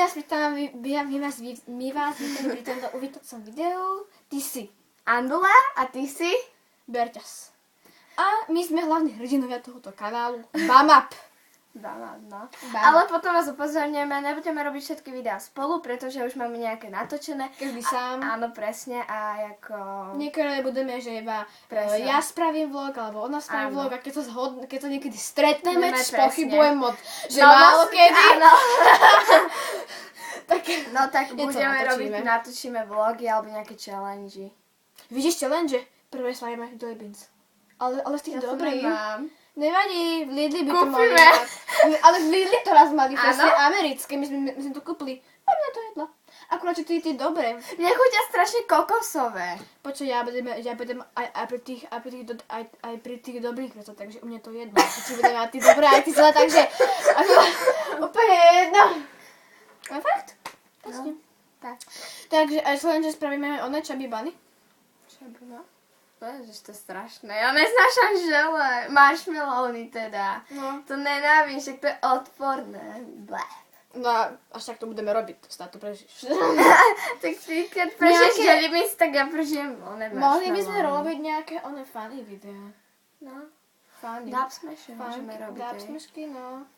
my vás vítame pri tomto uvítacom videu. Ty si Andula a ty si? Berťas. A my sme hlavní hrdinovia tohoto kanálu Bamap. No. Ale potom vás upozorňujeme, nebudeme robiť všetky videá spolu, pretože už máme nejaké natočené. Každý sám. Áno, presne. A ako... Niekedy budeme, že iba ja spravím vlog, alebo ona spraví vlog a keď to niekedy stretneme, spochybujem moc, že málo kedy. Áno. tak niečo budeme robiť, natočíme vlogy alebo nejaké challenge. Vidíš challenge? Prvé slavíme Jelly Beans. Ale z tých dobrých. Nevadí, v Lidli by to mali mať. Ale v Lidli to raz mali presne americké, my sme to kúpili. Poďme to jedlo. Akurát, že ty dobre. Mne chutia strašne kokosové. Počuj, ja budem aj pri tých dobrých vecov, takže u mňa to jedno. Či budem mať ty dobré, aj ty zlé, takže úplne jedno. A fakt? Vlastne. Tak. Takže aj len, že spravíme oné chubby bunny. Chubby bunny? Ježiš, to je strašné. Ja neznášam žele. Marshmallowny teda. No. To nenávidím, však to je odporné. Bleh. No, až tak to budeme robiť, to snad to prežiješ. Tak ty, keď prežiješ Jelly Beans, tak ja prežijem oné marshmallow. Mohli by sme robiť nejaké oné funny videá. No. Funny. Dubsmashy môžeme robiť. Dubsmashy, no.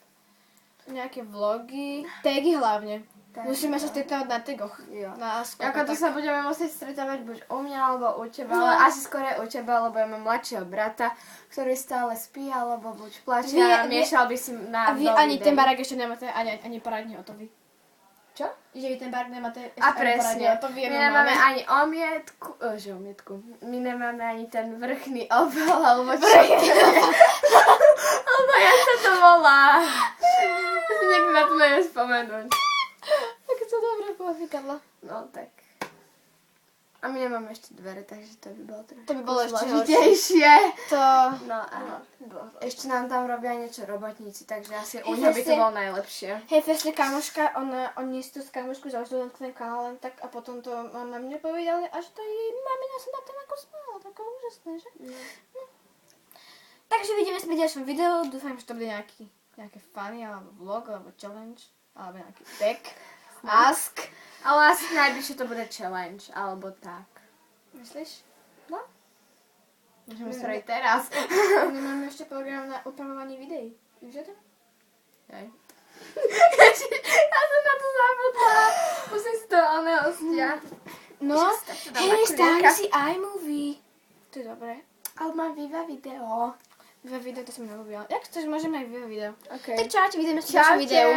Nejaké vlogy. Tagy hlavne. Musíme sa stretávať na tagoch. Jo. Na Asku. Ako to sa budeme musieť stretávať buď u mňa, alebo u teba, ale asi skôr u teba, lebo ja mám mladšieho brata, ktorý stále spí, alebo buď plače a miešal by si na vy ani ten barák ešte nemáte, ani parádne hotový. Čo? Že vy ten barák nemáte ešte ani parádne hotový. My nemáme ani omietku. My nemáme ani ten vrchný obal, alebo čo? Alebo jak sa to volá? Ja si niekto na to neviem spomenúť. Tak to dobre povedala. No tak. A my nemáme ešte dvere, takže to by bolo trošku to by bolo ešte zložitejšie. No áno. Ešte nám tam robia niečo robotníci, takže asi u ňa by to bolo najlepšie. Hej, presne kamoška, oni si tu s kamoškou založili ten kanál len tak a potom to mama mne povedali, a že to jej mamina sa na tom ako smála, také úžasné, že? No. Takže vidíme sa pri ďalšom videu, dúfam, že to bude nejaké funny, alebo vlog, alebo challenge, alebo nejaký tag, ask. Ale asi najbližšie to bude challenge, alebo tak. Myslíš? No. Môžeme spraviť teraz. Nemáme ešte program na upravovanie videí. Víš o tom? Hej. Ja som na to zabudla. Musím si to stiahnuť. No, hej, stáhni si iMovie. To je dobré. Ale mám Viva video. Viva video, to som neľúbila. Jak chceš, môžeme aj Viva video. Okay. Tak čaute, vidíme sa v ďalšom videu.